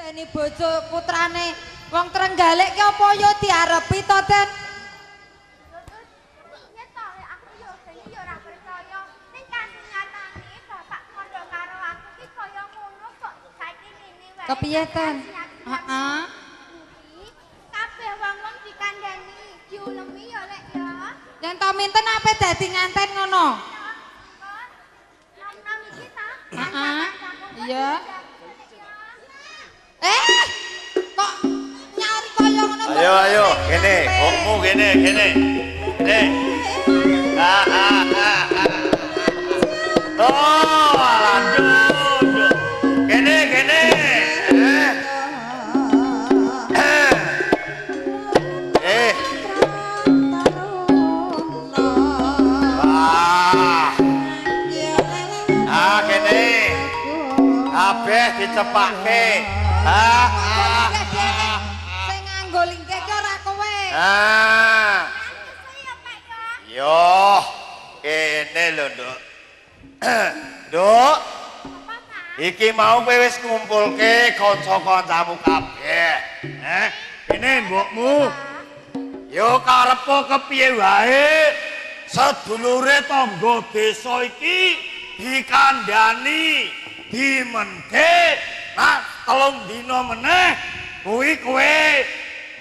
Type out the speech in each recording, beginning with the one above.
Ini bojo putrane wong Trenggalek ki apa yo diarepi to, Den? Kepiye, Den? Heeh. Kabeh wong-wong dikandani, diulemi ya lek ya. Yen to minten ape dadi nganten ngono? Nom-nom iki ta? Heeh. Iya. Kok nyari kaya ngono? Ayo ayo, kene, kokmu kene, kene. Kene. Oh, lanjut. Kene, kene. Kene. Kabeh dicepake. Sing nganggo lingke ki ora kowe. Yo, kene lho, Nduk. Nduk. Iki mau kowe wis ngumpulke kanca-kancamu kabeh. Kene mbokmu. Yo karepmu kepiye wae? Sedulure tangga desa iki dikandhani, dimente. Nah, 3 dina meneh kuwi kowe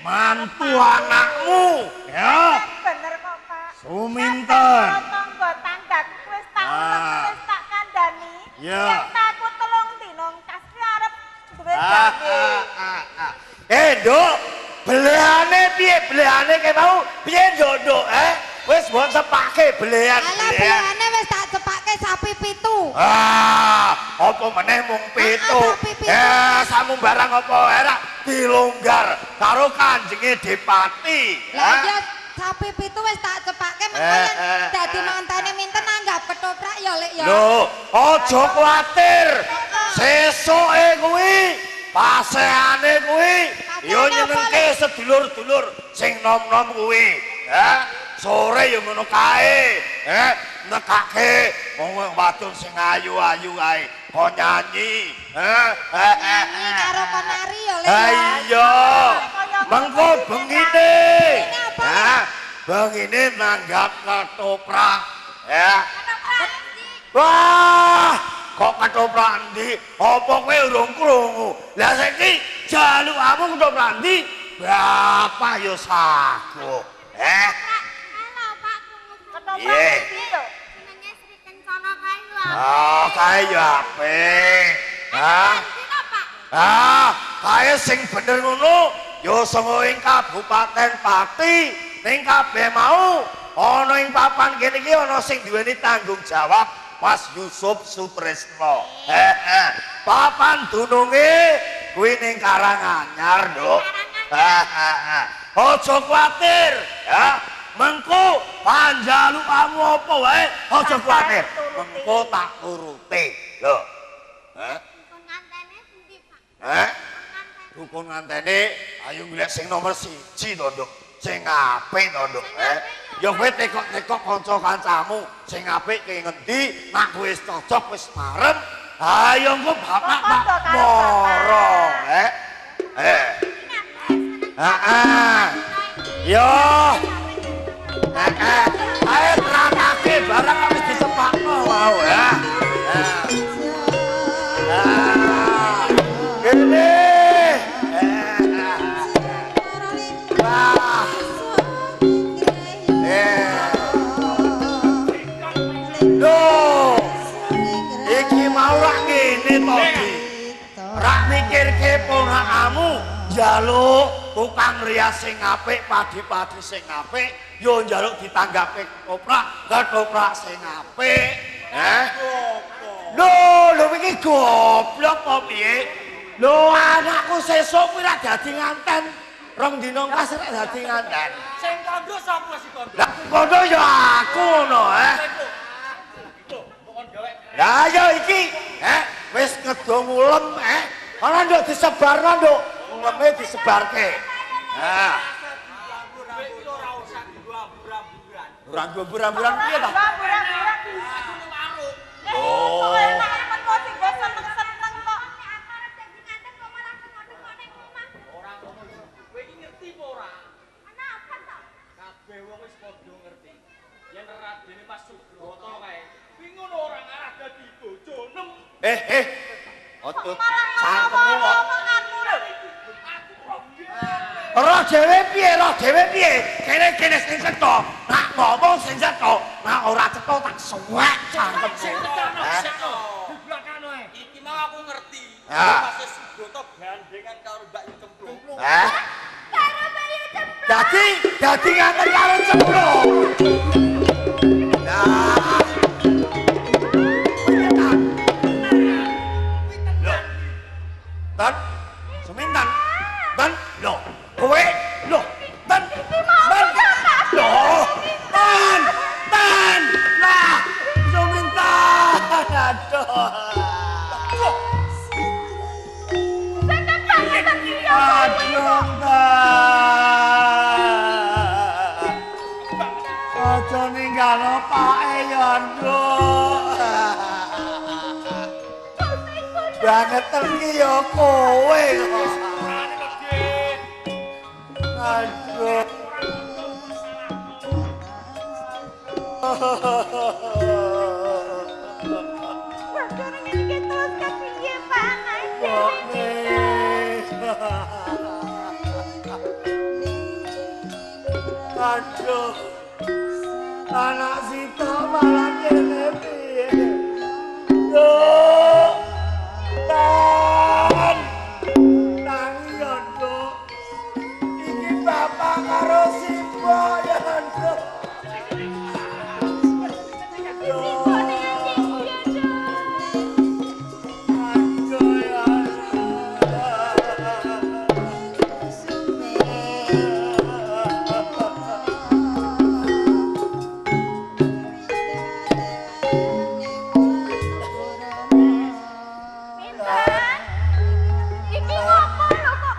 mantu anakmu, ya. Bener kok, Pak. Suminten. Tangga tanggaku wis tak kandhani. Ya. Yen takut 3 dina kasih arep duwe gawe. Nduk, belehane piye? Belehane kae mau piye, Nduk? Wis mbok sepake belehan. Alah belane wis tak cepake sapi 7. Apa meneh mung 7. Samu barang apa era dilonggar karo Kanjenge Depati. Lah ya sapi 7 wis tak cepake mengko yen dadi mantene minten anggap ketoprak ya Lek ya. Lho, aja kuwatir. Sesuke kuwi, paseane kuwi yo nyenengke sedulur-dulur sing nom-nom kuwi. Sore yo ngono kae. Nekake wong wadon sing ayu-ayu kae kok nyanyi. Nyanyi karo penari ya Lek. Iya. Mengko bengine. Bengine nanggap ketoprak. Ya. Wah, kok ketoprak ndi? Apa kowe urung krungu? Lah saiki jalukmu ketoprak ndi? Bapak yo saku. Halo, Pak. Ketoprak iki lho. Jenenge Sri Kencana kae lho. Kae yo apik. Kae sing bener ngono ya sanga ing Kabupaten Pati. Ning kabeh mau ana ing papan kene iki ana sing duweni tanggung jawab Mas Yusuf Sutresno. Papan dununge kuwi ning Karanganyar, Nduk. Aja kuwatir, ya. Mengko panjalukmu apa wae aja kuwatir. Mengko tak turuti. Lho. Dukun ngantene endi, Pak? Dukun ngantene ayo golek sing nomor 1 to, Nduk. Sing apik to, Nduk. Ya kowe tekok-tekok kanca-kancamu sing apik ki ngendi, nek wis cocok wis marem, ayo engko bapak Pak moro, Yo. Ayo terakake barang wis disepakno mau ya. Kene. Iki mau rak ngene to, Di. Rak mikirke ponakamu njaluk tukang rias sing apik, padi-padi sing apik, yo njaluk ditanggapi ketoprak sing apik. Lho iki goblok apa piye? Lho anakku sesuk kuwi rak dadi nganten. 2 dina kas rak dadi nganten. Sing kandha sapa sing kandha? Lah kandha ya aku ngono, Lah ya iki, wis ngedo ngulem, ana nduk disebarno, Nduk. Nguleme disebarke. Buram-buram piye ta? padha ngerti. Yen Radene pas Subrata kae, bingung ora ngarah dadi bojo nem. Ojo cangkemmu kok. Roh dhewe piye? Kene sing cetha. Nak ngomong sing cetha. Nak ora cetha tak suwek cangkemmu. Iki mau aku ngerti. Ah. Pas Subrata gandengan karo Mbak Yu Cemplung. Karo Bayu Cemplung. Dadi nganten karo cemplung. Nah. Tan, semintan. Tan, loh, kowe, loh, tan, loh, tan, lah, semintan, aduh. Seneng banget tapi ya. Aduh, tan. Aja ninggalo pake ya, nduk. Banget iki ya kowe kok. Aduh. Sekarang ini terus kepiye panas. Aduh. Anak sito malah kene piye. Duh. Tan. Tangi ya, Nduk. Iki bapak karo Simbo ya, Nduk. Aduh ya. Iki ngopo lho kok?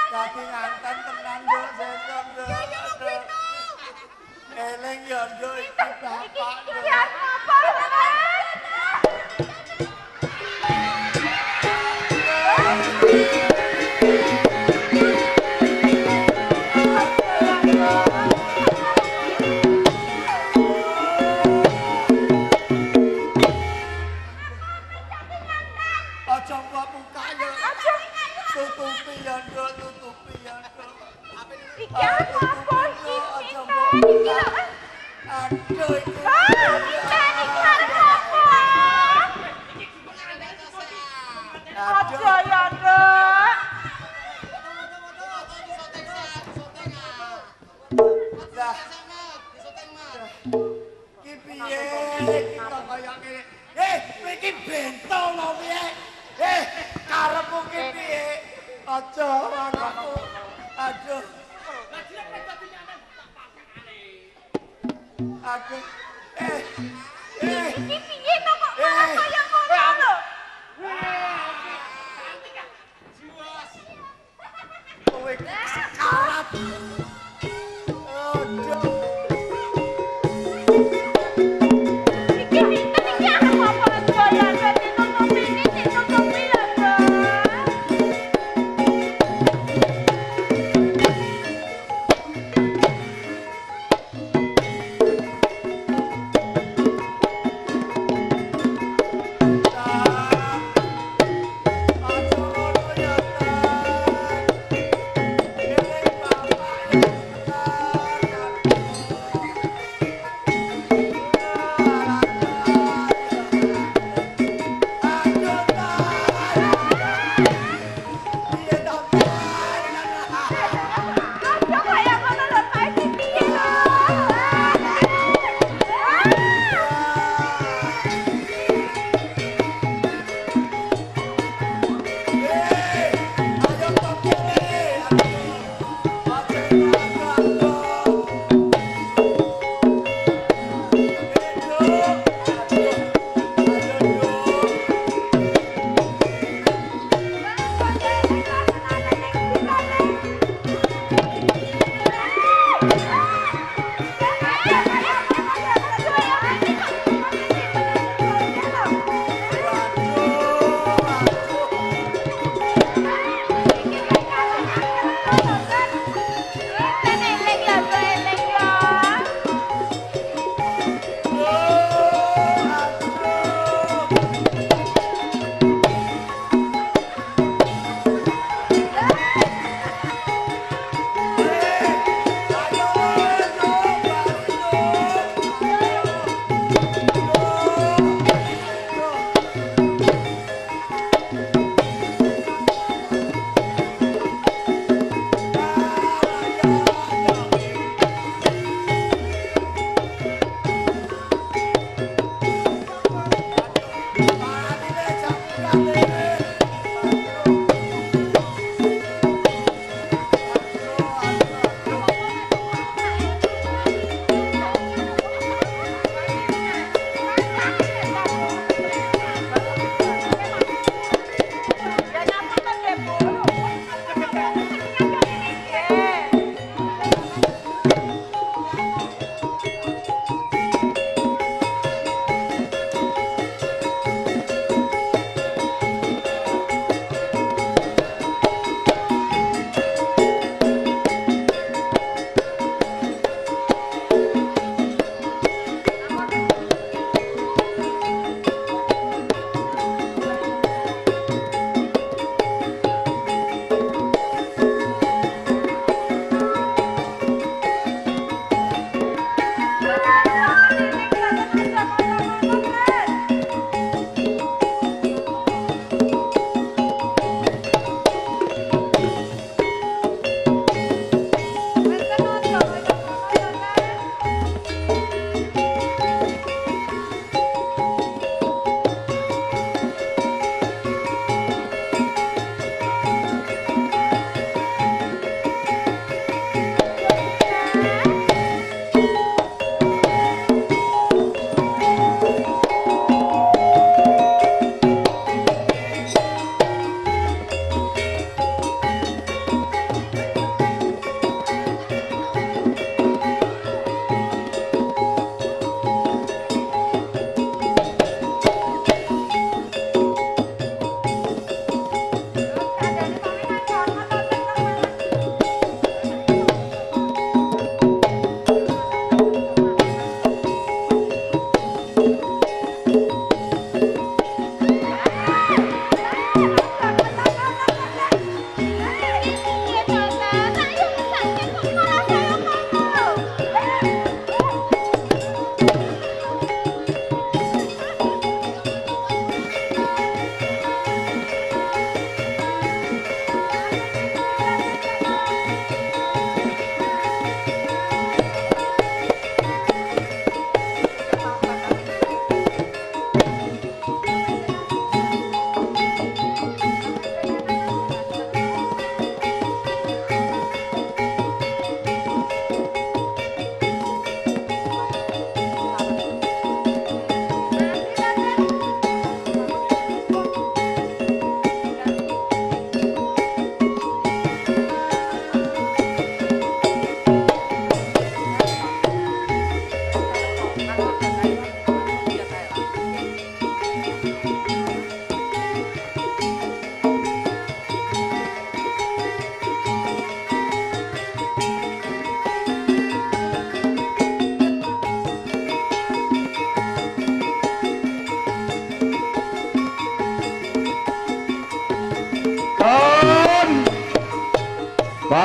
Dadi nganten tenan yo sesuk yo. Eleng yo nduk iki bapak. Ya apa Aja buka yo. Tutupi yo nduk, tutupi yo nduk. iki apa iki? Aja Iki lho. Aduh iki. Iki arep apa? Aja ya, Nduk. Lah. Ki piye iki kok kaya ngene. Iki bentol lho piye? Karepmu ki piye? Aja anakku. Aduh. Aduh. Iki piye to kok malah kaya ngono lho? Kowe sekarat. Aduh. Iki pinten iki arep apa kaya ditutupi ini ditutupi lho, Nduk.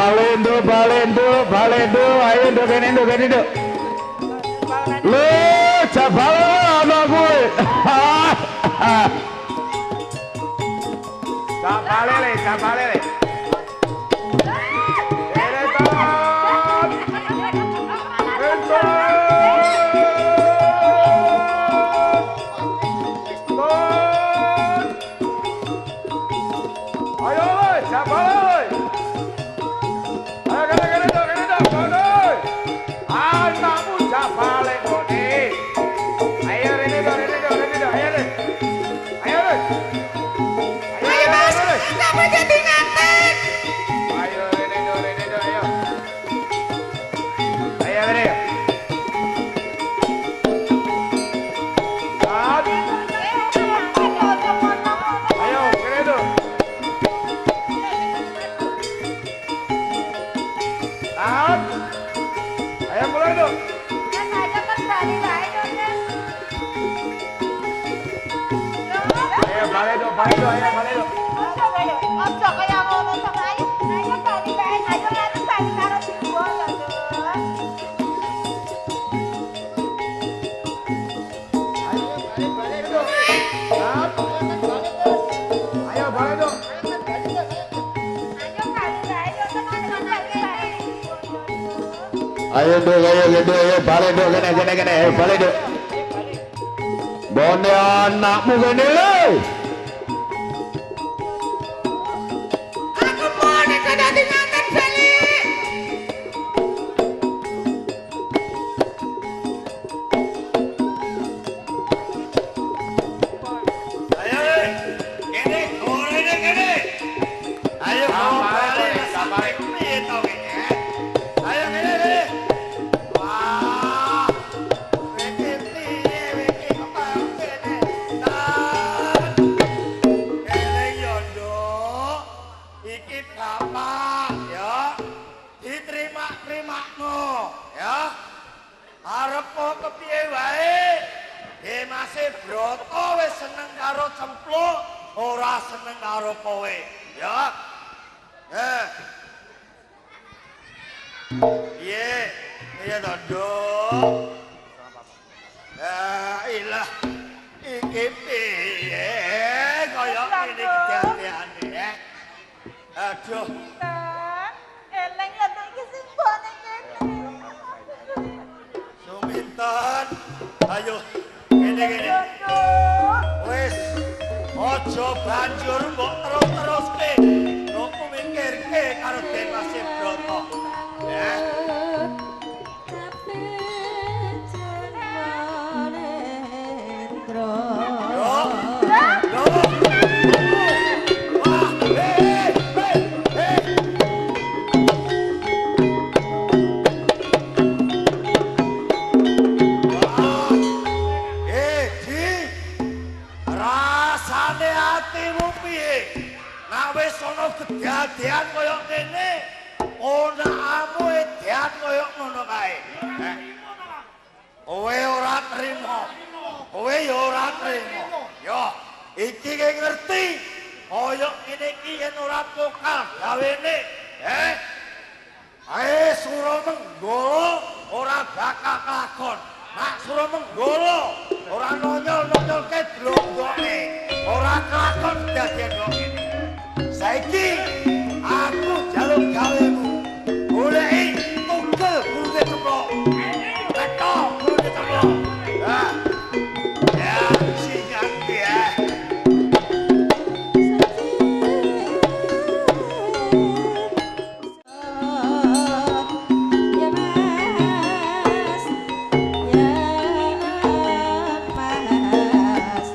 Balendo, ayo nduk kene nduk. Lho, jabal ana kuwi. Jabale le. Ojo kaya ngono sama ayo. Ayo bali bae, ayo lari bali karo Jiwo ya, Dok. Ayo balik dong. Ayo balik dong kene balik dong. Bone anakmu kene lho. Aku mau nek dadi nganten balik. Ayo kene gorene kene. Ayo balik piye to kene? Ayo kene. Wah. Wiki kepal kene. Kene yo nduk. Iki bapak ya. Diterima-terimakno ya. Arep kepiye wae? Masih Broto wis seneng karo cempluk, ora seneng karo kowe, ya. Iya to, Nduk. Ilah. Iki piye kaya ngene kejadiane ya. Aduh. Eleng ya Dok iki simbone kene. Suminten. Ayo. Kene. Wis aja banjur mbok terus-teruske. Mbok mikirke karo Demas Broto. Ya. Kejadian koyo ngene, onakmu edian koyo ngono kae. Kowe ora trimo. Kowe ya ora trimo. Yo, iki ki ngerti. Koyo ngene iki yen ora pokal gawene, Ae Suramenggala ora bakal lakon. Nak Suramenggala ora nonyol-nonyolke blonggone. Ora kelakon dadian kok ngene. Saiki aku jaluk gawemu. Goleki tunggal gulune cemplok. Ketok gulune cemplok. Ya, sinyal ya. Mas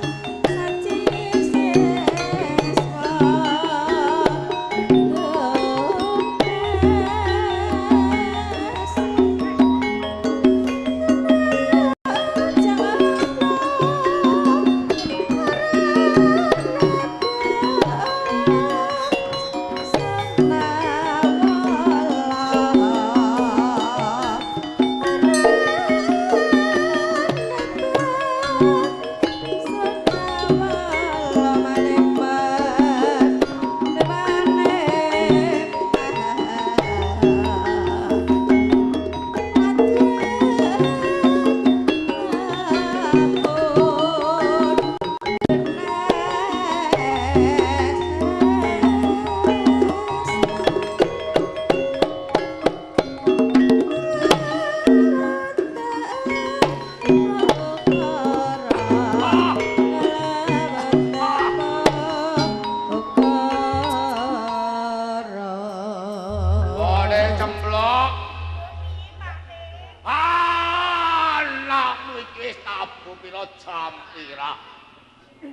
mlebu pira jam pira.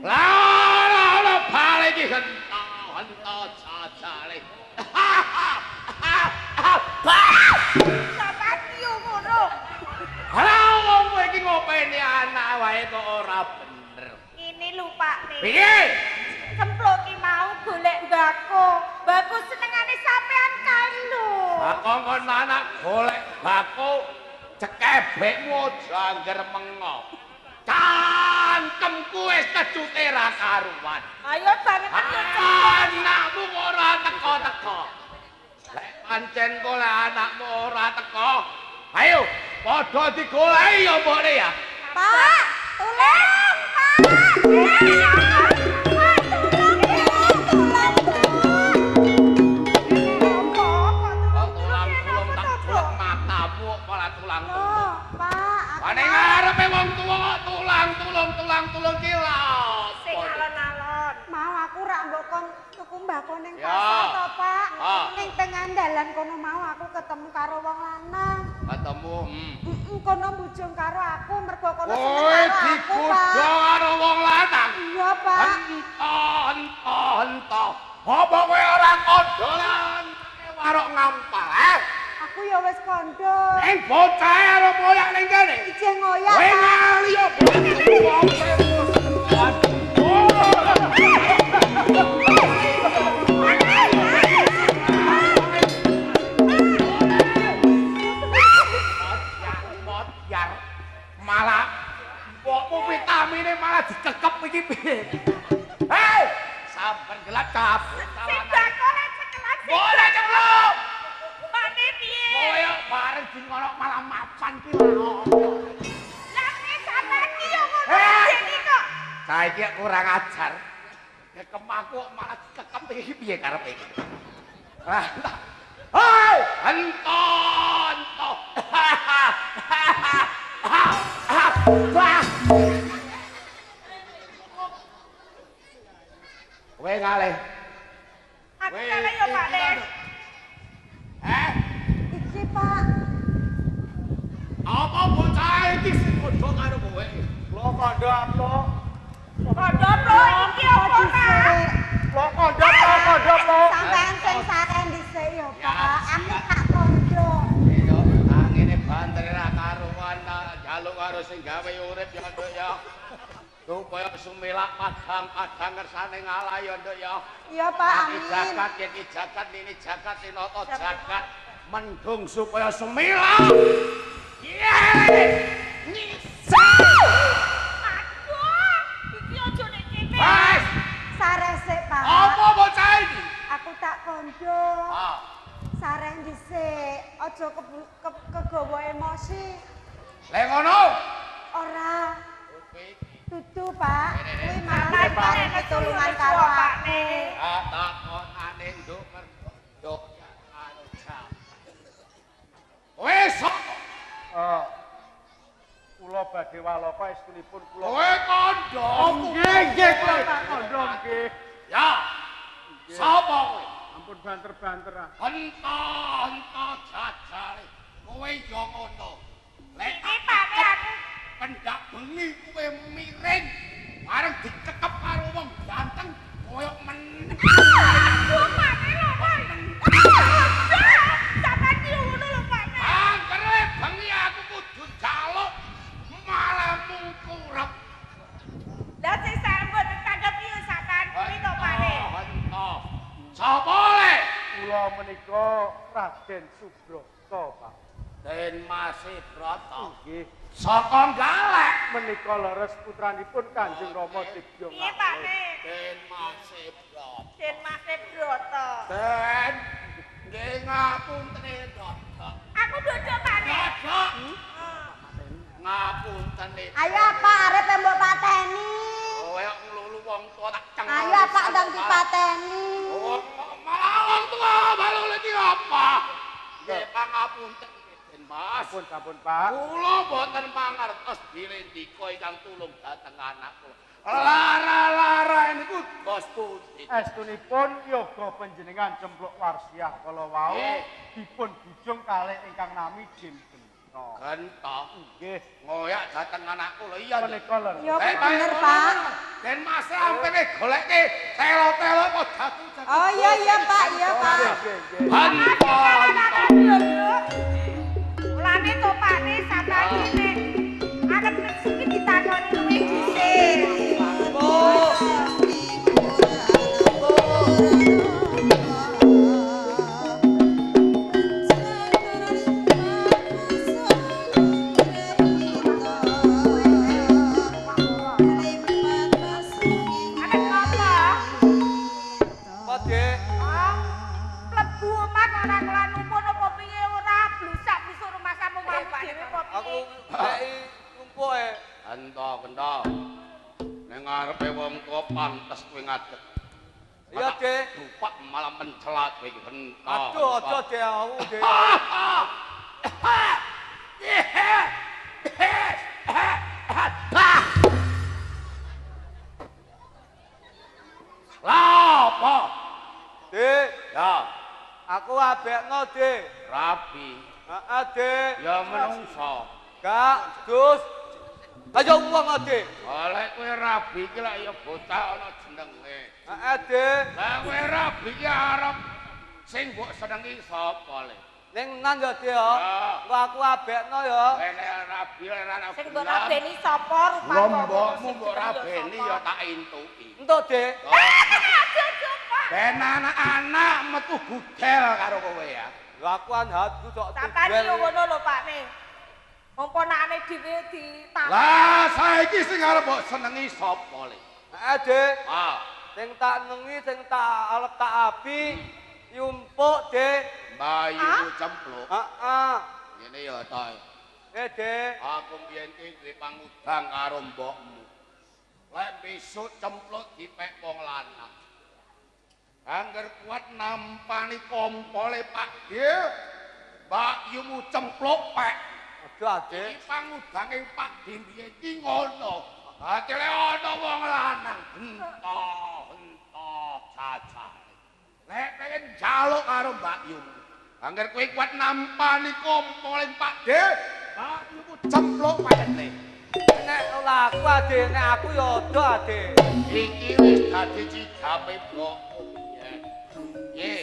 Lah bali iki hento jajale. Sampeyan yo ngono. Ala wong kowe iki ngopeni anak wae kok ora bener. Ini lho Pak nih. Piye? Cempluk ki mau golek mbako. Mbako senengane sampean kali lho. Bakong kon anak golek bako cekebekmu jangger mengo. Cangkemku wis kecute ra karuan. Ayo banget Anakmu ora teko-teko. Lek pancen golek anakmu ora teko, ayo padha digoleki ya mbokne ya. Pak, tolong, Tulang-tulung tak golek matamu malah tulang-tulung. Pak, Ane ngarepe wong tuwa kok tulang-tulung ki lha. sing alon-alon. mau aku rak mbok kon tuku mbako ning Ya. pasar to, Pak. Ah. Ning tengah dalan kono mau aku ketemu karo wong lanang. Ketemu. Kono bujung karo aku mergo kono seneng Kowe karo aku, digodho Pak. karo wong lanang. Iya, Pak. Ento. Apa kowe ora kondolan warok ngampal, Aku ya wis kondo. Ning bocah karo moyak ning kene. Ijeh ngoyak, Kowe Pak. ngali yo. Motyar malah mbokmu vitamine malah dikekep iki piye? Hei, sabar gelap cabut Sing mbako lek sekelas. boleh ceplok. Pane piye? Koyo bareng di ngono malah mapan ki lho. Lah nek sampeyan ki yo ngono Eh. dene kok. Saiki kurang ajar. Kekemaku malah dikekep iki piye karepe iki? Ah. Hei, ento. Wah. Kowe ngalih. Aku kale yo Pak Nek. Iki, Pak. Apa bocah iki sing padha karo kowe? Lho kandha apa? Kondo bro iki opo Pak? Lho kandha apa? Sampeyan sing saren dhisik ya, Pak. Aku tak kondo. Iya, angine banter ra karuan jaluk karo sing gawe urip ya, Nduk ya. Supaya sumelak padang-padang kersane ngalah ya, Nduk ya. Iya, Pak. Iki Amin. jagat, ini jagat, sinata jagat. Mendung supaya sumelak. Nyisa! Aduh, iki ojo nek kene. Wes, Saren sik, Pak. apa bocah iki? Aku tak kondo. Ah, Saren dhisik. Aja kegawa emosi. lek ngono. Ora. Oke. Dudu, Pak. Kuwi malah Sampeyan paring nek pitulungan ketulungan karo Pak aku. Nek. Takonane nduk nduk karo jam. Wes, Kula badhe waloka estunipun kula. kowe kandha. Nggih, kula tak kandha nggih. Ya. Sapa kowe? Ampun banter-banter ah. Ento jajale. Kowe yo ngono. Lek Iki Pak Nek aku pendak bengi kowe miring bareng dikekep karo wong ganteng koyo men. aduh Pak Nek lho Pak. Sampeyan ki yo ngono lho Pak Nek. Anggere bengi aku kudu jaluk malah mungkurep. Lah sing sambut tanggap yo sampeyan kuwi to Pak Nek. Ento. Sapa le? Kula menika Raden Subroto, Pak. Den Masih Broto. Nggih, Saka Galek. menika leres putranipun Kanjeng Rama Dibya Piye Pak Ngalih. Nek? Den Masih Broto. Den Masih Broto. Den nggih ngapunten Broto. Aku dodok Pak Nek. Broto. Ngapunten. Ayo, Pak, arep mbok pateni. Kowe nglulu wong tuwa tak cengkel. Ayo, Pak, ndang dipateni. Oh, malah wong tuwa balu iki apa? Nggih pangapunten Den Mas. Sampun, Pak. Kula boten pangertos dilendika ingkang tulung dhateng anak kula. Lara-lara niku Bos Putih. Estunipun yoga panjenengan Cempluk Warsiah kala wau Nggih. dipun bujung kalih ingkang nami Dinten. Gento. Nggih. Ngoyak dateng anakku lho iya. Menika lho. Ya bener, Pak. Den Mas ampene golekke telo-telo kok jatuh-jatuh. Oh iya Pak, iya Pak. Gento. Mulane topane sampeyan iki arep siki ditakoni luwih dhisik. Lebu omah ora kelan numpun apa piye ora blusak besuk rumah kamu mau dhewe apa piye? Numpuk e. Gento. Ning ngarepe wong tuwa pantes kowe ngadeg. Iya, Dik. Dupak malah mencelat kowe iki gento. Aduh, aja Dik aku, Dik. Lah apa? Dik, Ya, aku abekno, Dik. rabi. Heeh, Dik. Ya menungso. Gak, dus. Ayo uang, Dik. Oleh kowe rabi iki lak ya bocah ana jenenge. Heeh, Dik. Lah kowe rabi iki arep sing mbok senengi sapa le? Ning nan ya, Dik ya. Ya. Engko aku abekno ya. Nek rabi ora Sing mbok rabeni sapa rupane? Lombokmu mbok rabeni ya tak entuki. Entuk, Dik. Ben anak-anak metu gudel karo kowe ya. Lha aku anhatku sok Sampeyan yo ngono lho Pak Ne. Wong ponakane dhewe ditakoni. Lah saiki sing arep mbok senengi sapa le? Heeh, Dik. Ah, Sing tak nengi, sing tak arep tak abi, yumpuk, Dik. bayu cempluk. Heeh. Ngene ya ta. Dik. Aku mbiyen iki duwe pangudang karo mbokmu. Lek besok cempluk dipek wong lanang. Angger kuat nampani kompole Pak D. Mbak Yumu cempluk pek. Aduh, Dik. Iki pangudange Pak D mbiyen iki ngono. Ate le ana wong lanang gento caca. Lek pengen njaluk karo Mbak Yumu. Angger kowe kuat nampani kompole Pak D. Mbak Yumu cempluk pek le. Nek ora aku, Dik, nek aku ya odo, Dik. Iki wis dadi cidape mbokmu piye. Ye,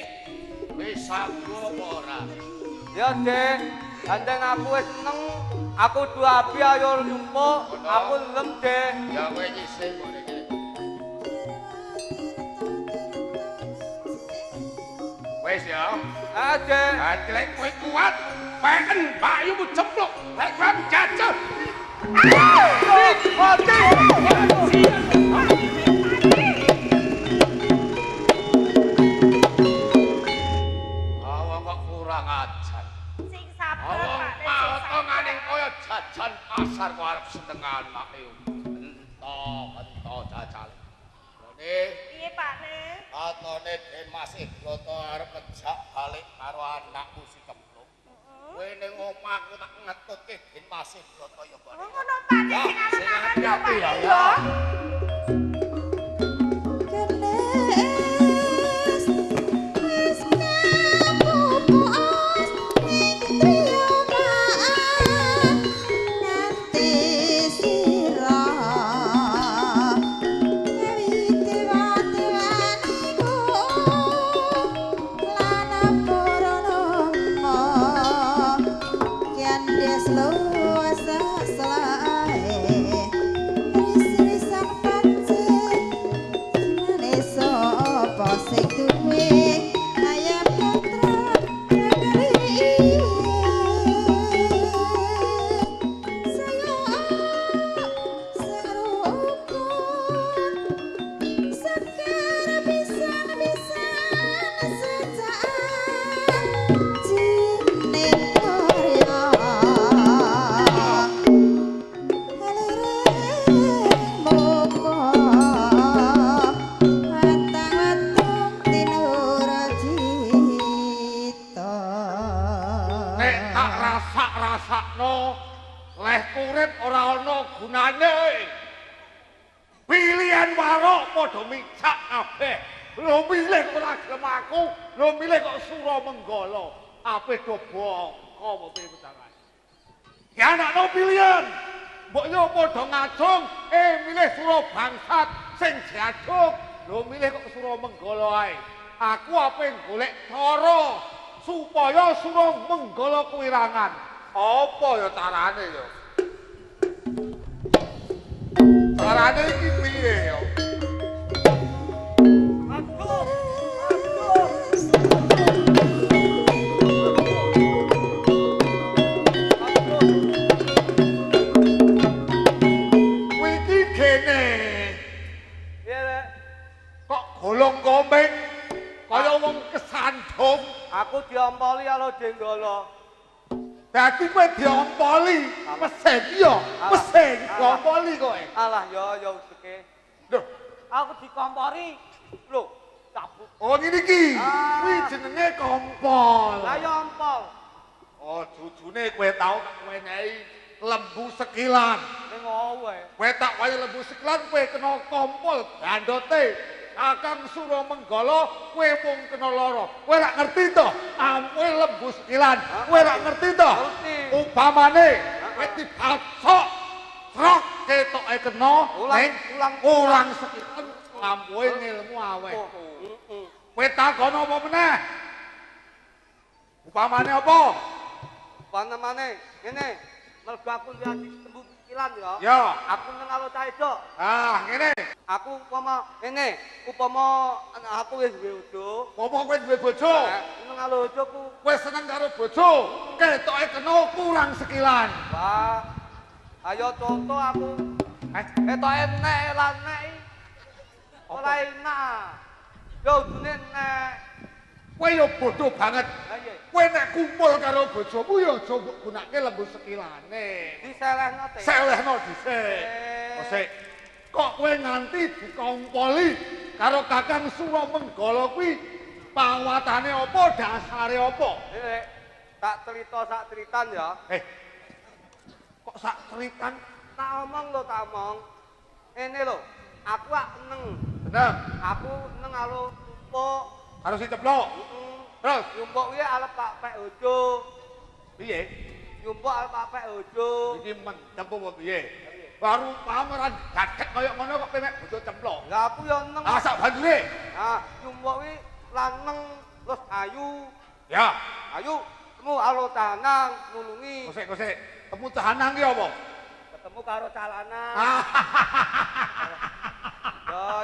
wis sagu apa ora? Ya, Dik. Gandeng aku wis seneng. Aku dua abi ayo nyumpuk. Aku lem, Dik. Ya kowe nyisih ngene iki. Wis ya. Dik. Dadi lek kowe kuat, peken bayumu ceplok. Lek kowe jajal. Awang kok kurang ajar. Sing sabar Awang Pak Ne. potongane kaya jajan pasar kok arep seneng anake. Ento jajal. Dene Piye Pak Ne? katone Den Mas Ibroto arep ngejak balik karo anakku si Cempluk. Kowe ning omahku tak ngetutke Den Mas Ibroto ya kok. Oh, ngono Pak Ne Ya, sing aman-aman sing ya Pak hati-hati Ne. ya. Nek tak rasak-rasakno leh urip ora ana gunane. Pilihan warok padha micak kabeh. Lho milih ora gelem aku, lho milih kok Suramenggala. Ape do bongko apa piye Ya anakno pilihan. Mbok yo padha ngajung milih Sura Bangsat sing jaduk. Lho milih kok Sura Menggala ae. Aku ape golek cara supaya Sura Menggala kuwi rangan. Apa ya carane ya? Carane iki piye ya? Golong komeng kaya wong kesandung. Aku diompoli karo Jenggala. Dadi kowe diompoli mesin ya, mesin diompoli kowe. Alah ya useke. Lho, Aku dikompori. Lho, cabut. oh ngene iki. Kuwi jenenge kompol. Lah ya ompol. Oh, jujune kowe tau tak wenehi lembu sekilan. Ning ngono wae. Kowe tak wae lembu sekilan kowe kena kompol bandote. Kakang Sura Menggala kowe mung kena lara. Kowe ora ngerti to? Kowe lembu sekilan. Kowe ora ngerti to? Ngerti. Umpamane kowe dibacok trok ketoke kena ulang sekilan lampuhe ngilmu aweh. Kowe takon apa meneh? Upamane apa? Panemane ngene, mergo aku lihat lembu sekilan ya. Ya. Aku nang karo cah edok. Ngene. Aku upama aku wis duwe bojo. Apa kowe duwe bojo? Nang karo bojoku. Kowe seneng karo bojo, ketoke kena kurang sekilan. Wah. Ayo contoh aku. Ketoke nek lan nek. Ora enak. Yo ujune nek. Kowe yo bodoh banget. Lah iya. Kowe nek kumpul karo bojomu yo aja mbok gunakake lembu sekilane. Diselehno te. Selehno dhisik. Sik. Kok kowe nganti dikompoli karo Kakang Sura Menggala kuwi pawatane apa, dasare apa? Rek, tak cerita sak ceritan ya. Kok sak ceritan? Tak omong lho, tak omong. Ini lho, aku ak neng. Bener. Aku neng karo tumpuk. Harus diceplok. Terus Yumpuk kuwi arep tak pek ojo. piye? Yumpuk arep tak pek ojo. Iki mentem apa piye? Baru pameran gaget kaya ngono kok pemek bojo cemplok. Lah aku yo neng. Sak bandure. Ah, yumpuk kuwi laneng terus ayu. Ya. Ayu, temu karo tahanang nulungi. Kosek. Temu tahanan ki apa? Ketemu karo calanang.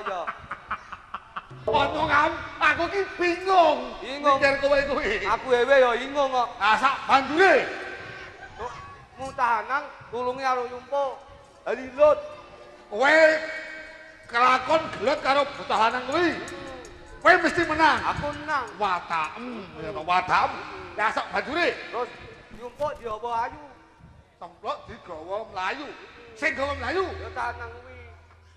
Yo. Omongan aku ki bingung. Mikir kowe kuwi. Aku dhewe yo bingung kok. Sak bandure. Mu tahanang nulungi karo yumpuk. Alilut. Kowe kelakon gelut karo tahanan kuwi. Kowe mesti menang. Aku menang. Watam. Lah sak bandure. Terus yumpuk diawa ayu. Templok digawa mlayu. Sing gawa mlayu Yo tahanang kuwi.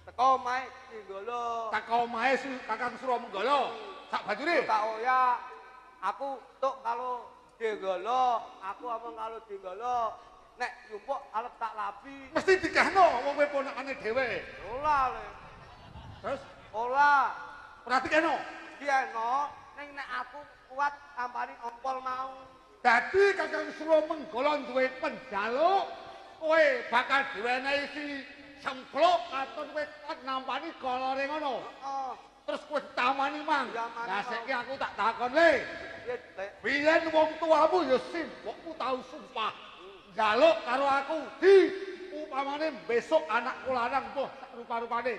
Teko omahe Jenggala. teko omahe Kakang Sura Menggala. Sak bandure. Tak oyak. Aku tuk karo Jenggala, aku omong karo Jenggala. Nek yumpuk arep tak labi. Mesti dikehno wong kowe ponakane dhewe. Ora le. Terus Ora. berarti keno. Dieno ning nek aku kuat ampani ompol mau. Dadi Kakang Sura Menggala duwe penjaluk, kowe bakal diwenehi si semplok katon kowe kuat nampani golore ngono. Heeh. Terus kowe tamani mang. Tamani, Lah Mang. saiki aku tak takon le. Piye, Lek? Biyen wong tuamu ya simbokmu tau sumpah. Njaluk karo aku di upamane besok anakku lanang tuh sak rupa-rupane.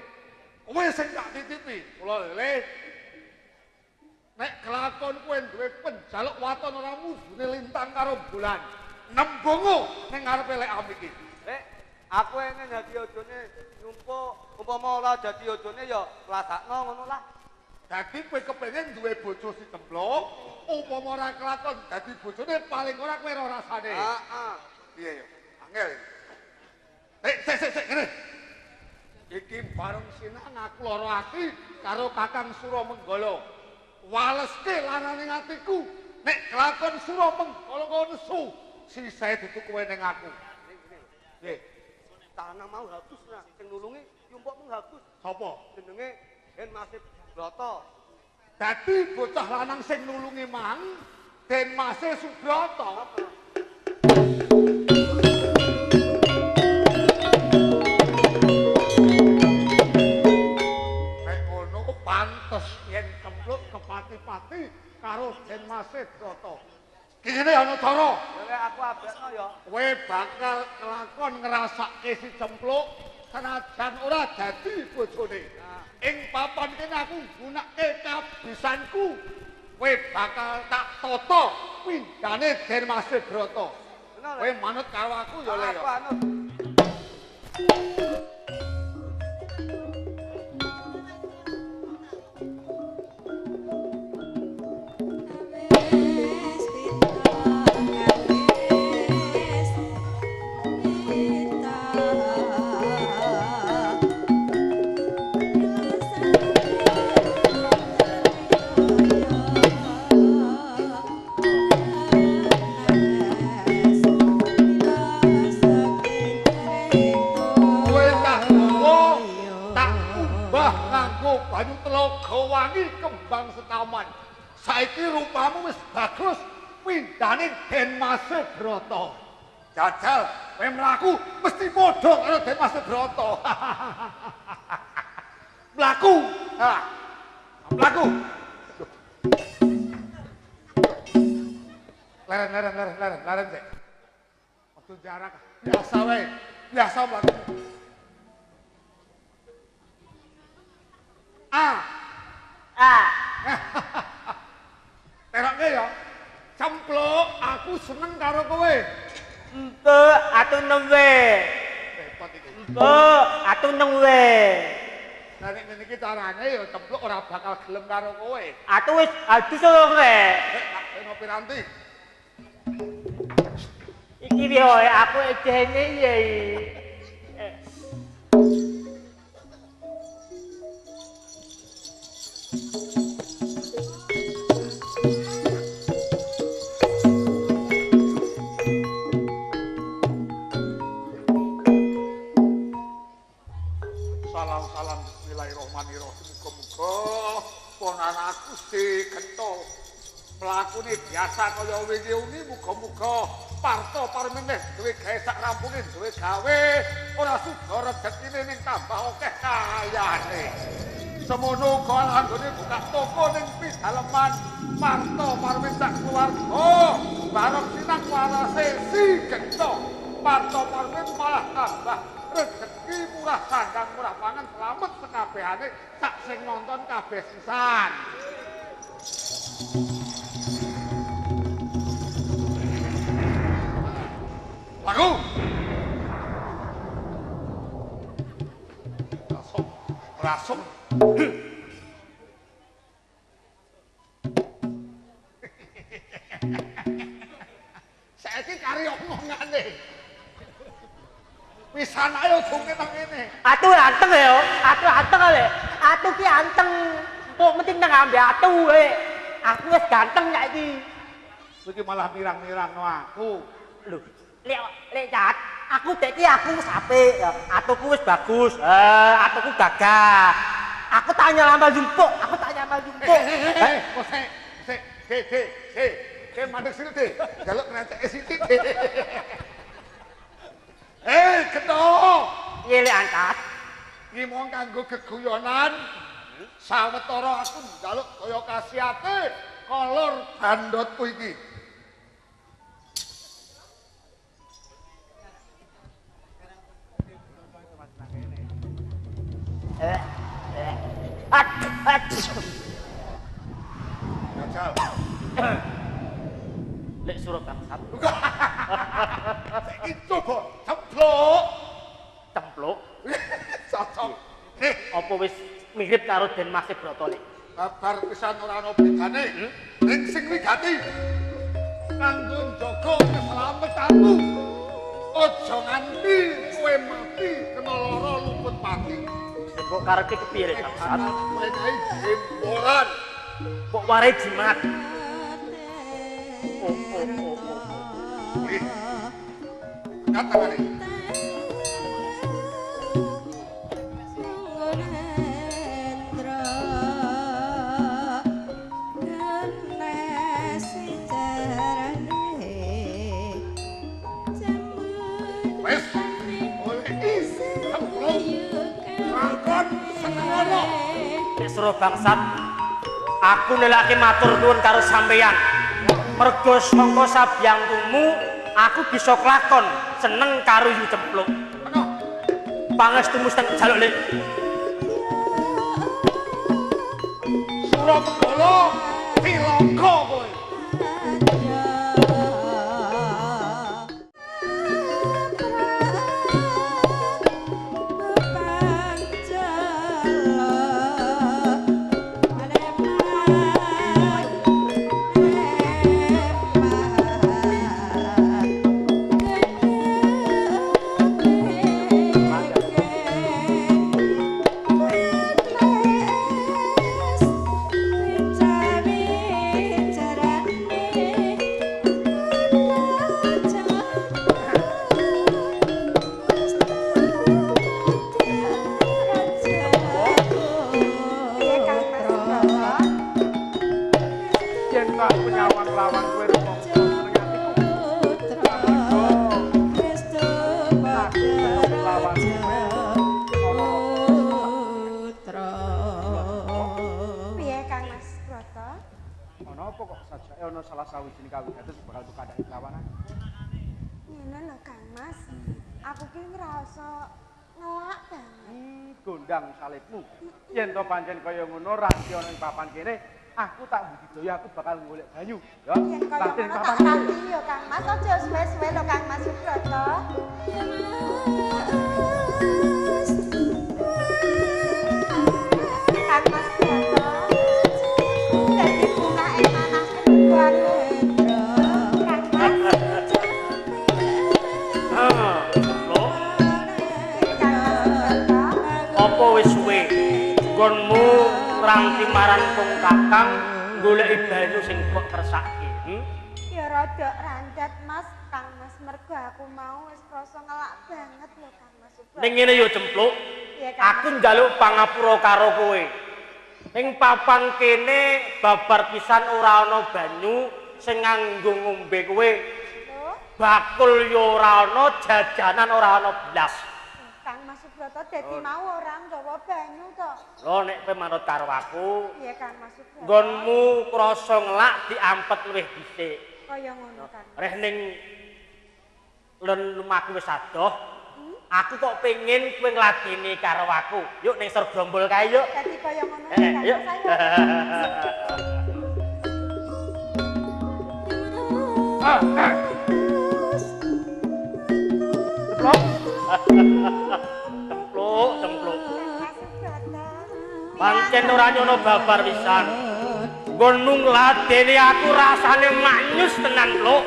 Kowe sing tak titipi. Kula le. Nek kelakon kowe duwe penjaluk waton ora mujune lintang karo bulan. Nembungu ning ngarepe lek am iki. Lek, aku ingin dadi ojone yumpuk. Umpama ora dadi ojone ya lasakno ngono lah. Dadi kowe kepengin duwe bojo si cemplok, upama ora kelakon dadi bojone paling ora kowe ora rasane. Heeh. Piye yo? Angel. Sik ngene. Iki bareng sinang aku lara ati karo Kakang Sura Menggala. Waleske laraning atiku. Nek kelakon Sura Menggala kok nesu, sisae dudu kowe ning aku. Piye? Tanah mau habis nah, sing nulungi yumpuk mung habis. Sapa? Jenenge Den Masih Broto. Dadi bocah lanang sing nulungi mang Den Masih Subrata. Bathara. Lek aku abekno ya. Kowe bakal kelakon ngrasake si Cempluk senajan ora dadi bojone. Ing papan kene aku gunake kabisanku. Kowe bakal tak tata pindhane Den Mas Brata. Kowe manut karo aku ya Le. Aku anut. Banyu Telaga Wangi kembang setaman. Saiki rupamu wis bagus pindhane Den Mas Brata. Jajal kowe mlaku mesti padha karo Den Mas Brata. Mlaku. Ha. Mlaku. Leren sik. Waktu jarak biasa wae. Biasa mlaku. Terokke ya. Cempluk, aku seneng karo kowe. Empuk, atu nembe. Repot iki. Empuk, atu nembe. Lah nek ngene iki carane ya Cempluk ora bakal gelem karo kowe. Atu wis adus kowe. Tak ngopi ranti. Iki piye aku ejene ya. Salam bismillahirrahmanirrahim. Muga-muga ponananku si Gento mlakune biasa kaya wingi-wingi, muga-muga parto parmeneh duwe gawe sak rampune duwe gawe ora suda rezekine ning tambah akeh kayane. Semono uga anggone buka toko ning pidaleman parto parmen sak keluarga bareng sinang warase si Gento. Parto parmen malah tambah rezeki murah sandang murah pangan selamat sekabehane sak sing nonton kabeh sisan. Lagu. Rasum. Saiki kari omongane. Pisan ayo dunge nang kene. Atu anteng ya, atu anteng le. Atu ki anteng. Kok mesti nang ambe atu le. Aku wis ganteng ya iki. Kowe iki malah mirang-mirangno aku. Lho, lek Cat, aku dek iki aku wis apik ya. Atuku wis bagus. Atuku gagah. Aku tak nyalamal jumpuk, aku tak nyalamal jumpuk. Kok sik, mandek sini deh. Jaluk ngreceke sithik. Gento. Piye lek angkat? Iki mung kanggo geguyonan. Sawetara aku njaluk kaya kasihate kolor bandotku iki. Jajal. Lek suruh bangsat. Saiki coba cempluk. Cempluk. Cocok. Apa wis mirip karo Den Mas Brata lek? Kabar pisan ora ana bedane. Ning sing wigati kanggo njaga keselamatanmu. Aja nganti kowe mati kena lara luput mati. Sing kok karepe kepiye lek bangsat? Menehi jembolan. Kok warai jimat? Kata-kata. Wes, oleh cemplung, ngangkon sekono. Lek suruh bangsat, aku lelaki matur nuwun karo sampeyan. Mergo saka sabyangkumu aku bisa kelakon seneng karo Yu Cempluk. Ngono. Pangestumu sing jaluk Lik. Surabaya Tilaka kowe. Salah sawijining kawigaten bakal tukandhani kelawanan. Ngene lho Kang Mas. Aku ki ngrasa ngelak banget. Gondang salibmu. Yen to pancen kaya ngono rasya ning papan kene, aku tak budidaya aku bakal golek banyu, ya. Yen kaya ngono tak ganti ya Kang Mas, aja suwe-suwe lho Kang Mas Subroto. Kang Mas Subroto. Dadi bunga ing manah keduan. Kang Mas. Apa wis suwe nggonmu ngranti marang Kong Kakang goleki banyu sing kok kersake? Ya rada randet Mas, Kang Mas mergo aku mau wis krasa ngelak banget lho Kang Mas. Ning ngene ya Cempluk. Aku njaluk pangapura karo kowe. Ning papan kene babar pisan ora ana banyu sing nganggo ngombe kowe. Bakul ya ora ana, jajanan ora ana blas. Kang Mas Subroto dadi mau ora nggawa banyu to. Lho nek kowe manut karo aku, Iya Kang Mas Subroto. nggonmu krasa ngelak diampet luwih dhisik. Kaya ngono Kang. Reh ning lumaku wis adoh. Aku kok pengen kowe ngladeni karo aku. Yuk ning Sergrombol kae yuk. Dadi kaya ngono Kang Yuk. Mas ayo. Templuk. Pancen ora nyono babar pisan. Nggonmu ngladeni aku rasane manyus tenan, Pluk.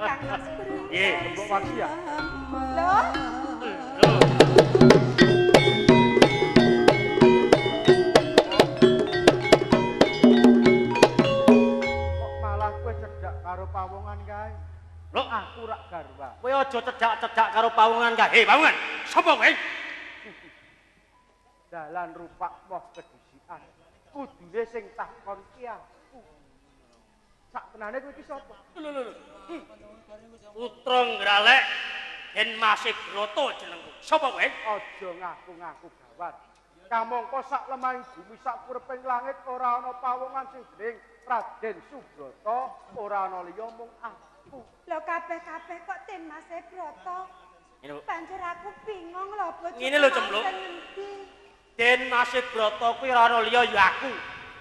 Kang Mas. Nggih, Mbok waksi ya. Lho, Kok malah kowe cedhak karo pawongan kae? Lho, Aku rak garwa. kowe aja cedhak-cedhak karo pawongan kae. Hei, pawongan. Sapa kowe? Dalan rupak moh kedisikan. Kudune sing takon ki aku. Sak tenane kowe iki sapa? Lho. Putra Ngralek Den Masih Broto jenengku. Sapa kowe? Aja ngaku-ngaku gawat. Kamangka sak lemahing bumi sak pureping langit ora ana pawongan sing jeneng Raden Subroto, ora ana liya mung aku. lho kabeh-kabeh kok tim Mas Broto. Ngene lho. Banjur aku bingung lho bojo. Ngene lho, Cempluk. Den Masih Broto kuwi ora ana liya ya aku.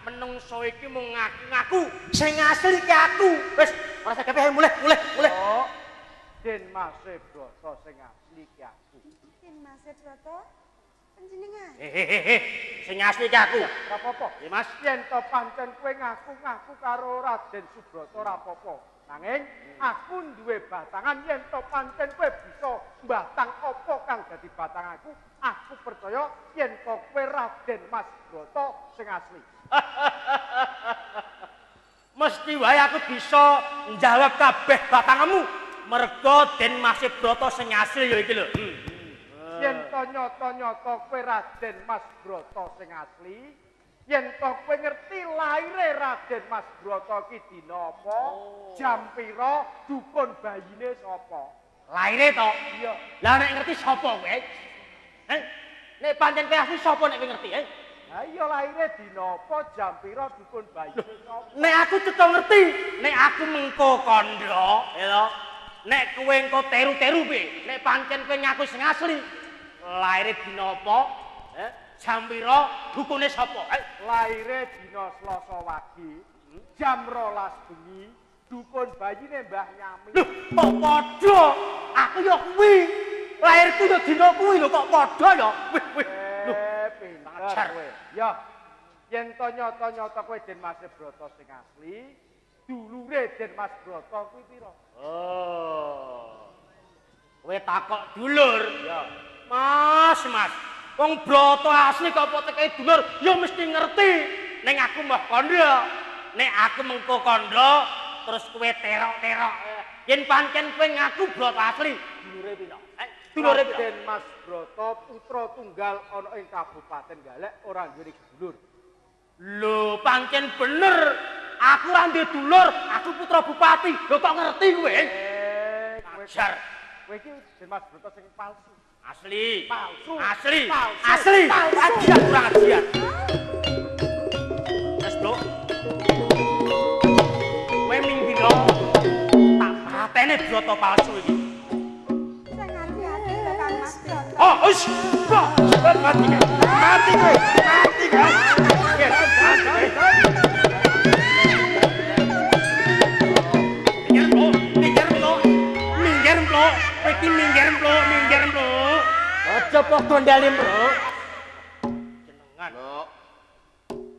Menungso iki mung ngaku-ngaku. Sing asli iki aku. Wis, ora usah kabeh mulih. Oh, Den Masih Broto sing asli ki aku. Tim Mas Broto. Panjenengan. Sing asli iki aku. Ora apa-apa. Ya Mas. Yen to pancen kowe ngaku-ngaku karo Raden Subroto ora apa-apa. Nanging aku duwe batangan yen to pancen kowe bisa mbatang apa kang dadi batang aku percaya yen to kowe Raden Mas Broto sing asli. Mesti wae aku bisa njawab kabeh batanganmu. Mergo Den Masih Broto sing asli ya iki lho. Yen to nyata-nyata kowe Raden Mas Broto sing asli, yen to kowe ngerti laire Raden Mas Broto ki dina apa, jam pira, dukun bayine sapa. Laire to? Iya. Lah nek ngerti sapa kowe? Nek pancen kowe asli sapa nek kowe ngerti, Ha iya lahire dina apa jam pira dukun bayi sapa? Nek aku cetha ngerti, nek aku mengko kandha, ya. Nek kowe engko teru-teru piye? Nek pancen kowe ngaku sing asli, lahire dina apa? Jam pira dukune sapa? Lahire dina Selasa wagi, jam 12 bengi, dukun bayine Mbah Nyami. Lho, kok padha? Aku ya kuwi. Lahirku ya dina kuwi lho kok padha ya. Wih. Lho, pinter kowe. Ya, yen to nyata-nyata kowe Den Mas Broto sing asli, dulure Den Mas Broto kuwi pira? Oh. Kowe takok dulur. Ya. Mas. Wong Broto asli kok apa teke dulur, ya mesti ngerti. Ning aku mbah kandha. Nek aku mengko kandha, terus kowe terok-terok. Yen pancen kowe ngaku Broto asli, dulure pira? Dulure pira? Den Mas Broto putra tunggal ana ing Kabupaten Galek ora duwe dulur. Lho, pancen bener. Aku ora duwe dulur, aku putra bupati. Lho kok ngerti kowe? Ajar. Kowe iki Den Mas Broto sing palsu. Asli. Palsu. Asli. Palsu. Asli. Palsu. Ajian kurang ajian. Wes, Bro. Kowe minggir tak patene Broto palsu iki. Sing hati-hati to Kang Mas Broto. Oh, wis. Kok mati kowe. Mati kowe. Mati kowe. Minggir, Bro. Aja padha ndali, Bro. Jenengan. Lho,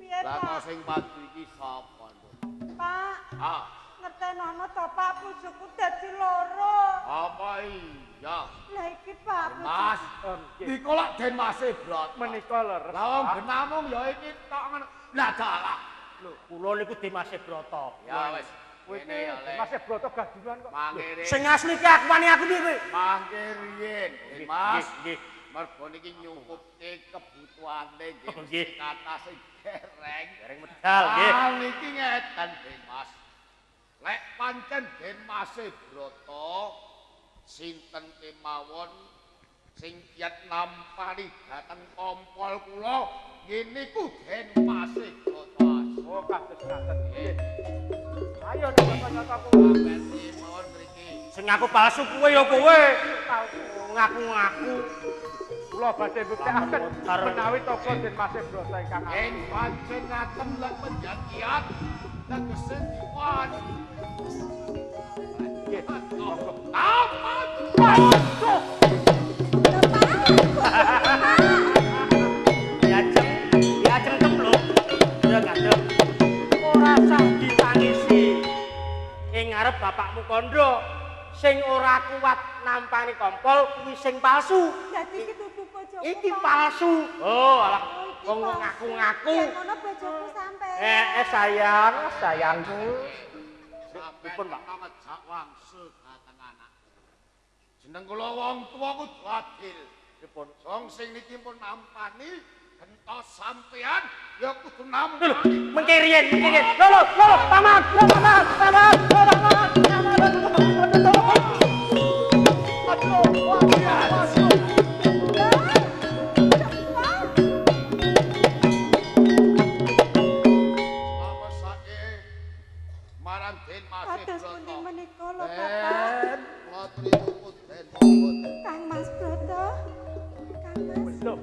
Piye lah Pak? sing padu iki sapa, Nduk? Pak, Ah, ngertenono to Pak bojoku dadi loro. apa iya? Lah iki Pak. Mas, dikolak Den Mas Broto. Menika leres. Lah wong genamung ya iki tok ngono. Lah dalah. Lho, kula niku Dimas Broto. Ya wis. Kowe iki Ngene ya, Den Lek. Mas Broto gadunan kok. Mangkene. Sing asli ki akwane aku piye kowe? Mangke riyen, Mas. Nggih. Mergo niki nyukupke kebutuhane Oh, nggih. nggih kata sing gereng. Dereng medal nggih. Ah, niki ngeten, Mas. Lek pancen Den Mas Broto sinten kemawon sing kiyat nampani dhateng kompol kula, nggih niku Den Mas Broto. Oh, kados ngaten. Nggih. Ayo nek nyata-nyata kuwi. Sampeyan mawon mriki. Sing aku palsu kuwe ya kowe. Palsu. Ngaku-ngaku. Kula badhe buktekaken menawi toko Den Mas Broto ingkang Yen asli. pancen ngaten lan penjakian tegese diwan. Nggih. Monggo. Apa? Ya cempluk. Ya ngadeg. Ora sah ditangisi. Ing ngarep bapakmu kandha sing ora kuat nampani kompol kuwi sing palsu. Dadi iki dudu bojoku. Iki Pak. palsu. Oh, alah iki wong palsu. ngaku-ngaku. Yen ngono bojoku sampe. Sayangku. Pripun, Pak? Ngejak wangsul dhateng anak. Jeneng kula wong tuwa kudu adil. Pripun? Wong sing niki pun nampani gentos sampean ya kudu Lho, nampani. mengke riyen. Lho, paman. Sawasake marang Den Mas Kados Broto. pundi menika lho Bapak. Kula trinipun Den Broto. Kang Mas Broto. Kang Mas. Lho.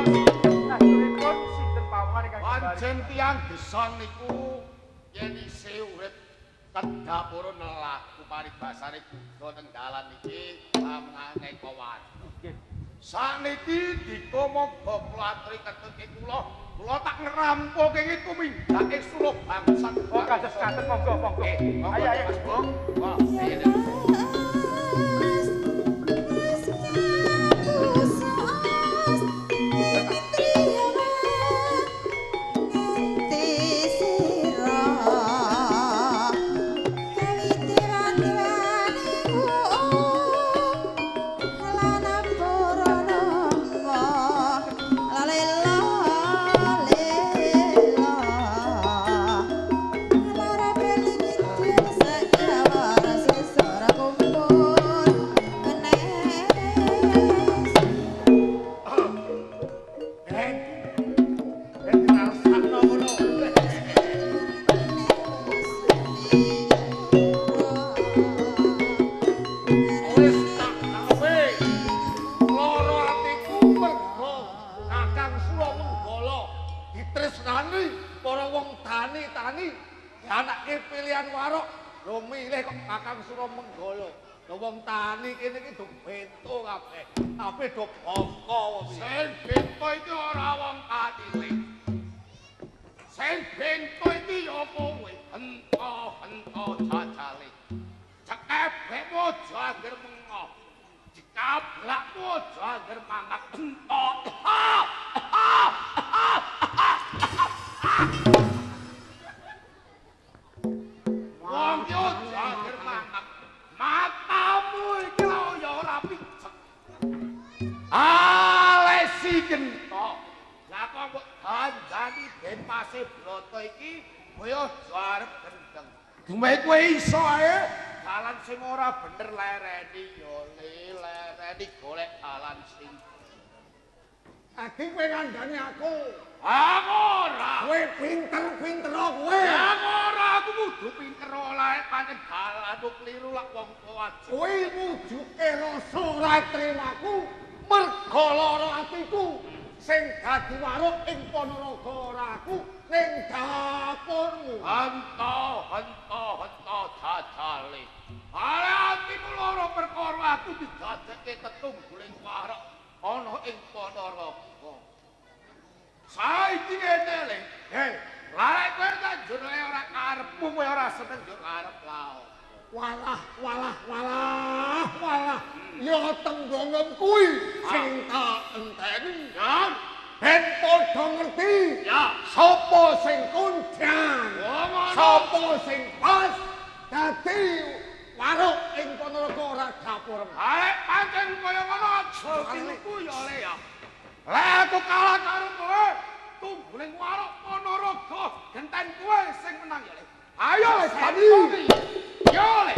Saturipun sinten pawan ingkang Pancen tiyang desa niku yen isih urip kedapura nelaku paribasane kuda teng dalan iki pamane kawan. Nggih. Sakniki dika monggo kula aturi keteke kula tak ngerampulke iki tumindake suluh bangsat. Oh, kados ngaten monggo. Ayo. Mas Bong. Wah, Ya ini. Mas, wis ngaku sos, triya nganti sira, kawitiran-tiraniku, lana purana lalela lela. Mara beling itu saya waras tani. Anake pilihan warok. Lho milih kok Kakang Suramenggala. Lho wong tani kene iki do bento kabeh. Tapi do bongko. Sing bento iki ora wong katile. Sing bento iki ya kowe. Hento jajale. Cekepmu aja anger mengo. Dikablakmu aja anger mangak hento. Wong yo aja mangap. Matamu iki ya ora picek. Alesi gentok. Lah kok mbok dandani ben pase bloto iki kowe aja arep gendeng. Dume kowe iso ae dalan sing ora bener lereni yo lereni golek dalan sing. Adi kowe ngandani aku. Aku ora. Kowe pinter kowe. Aku ora, aku kudu pinter oleh pancen dalanku kliru lak wong tuwa. Kowe mujuke rasa ora trimaku merga lara atiku sing dadi waruk ing Ponorogo ora aku ning dapurmu. Hento jajale. Ale atiku lara perkara aku didadekke tetungguling waruk ana ing Ponorogo. Saiki ngene le. Lah kowe tak jero ora karepmu kowe ora seneng yo karep laos. Walah. Ya tenggongem kuwi sing tak enteni. Ya, Ben padha ngerti. ya. Sapa sing kondang? Sapa sing pas dadi waruk ing Ponorogo ora dapur. Arek pancen kaya ngono aja kiku ya le ya. Lah aku kalah karo kowe. Tungguling waruk Ponorogo genten kowe sing menang ya le. Ayo le tadi. Yo le.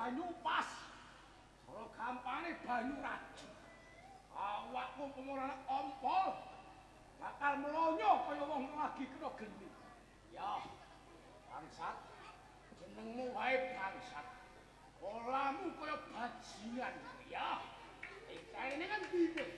Banyu pas. Kalau gampangnya banyu racun. Awakmu pemurana ompol bakal melonyo kaya wong lagi kena geni. Ya, bangsat. Jenengmu wae bangsat. Polamu kaya bajingan ya. Ini kan bibit.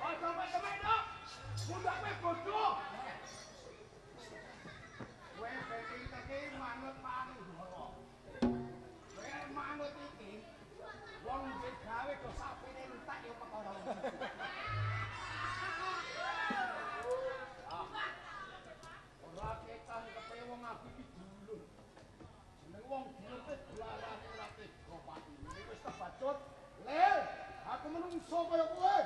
Oh, sampai dok. Mudah kowe bodoh. Kowe penting iki manut paling dhewe. Kowe manut iki wong duwe gawe kok sapine entek ya perkara. Ora ketan kepe wong aku iki dulur. Jeneng wong dulur wis dilarang ora tega pati. Wis kebacut. Lel, aku menungso kaya kowe.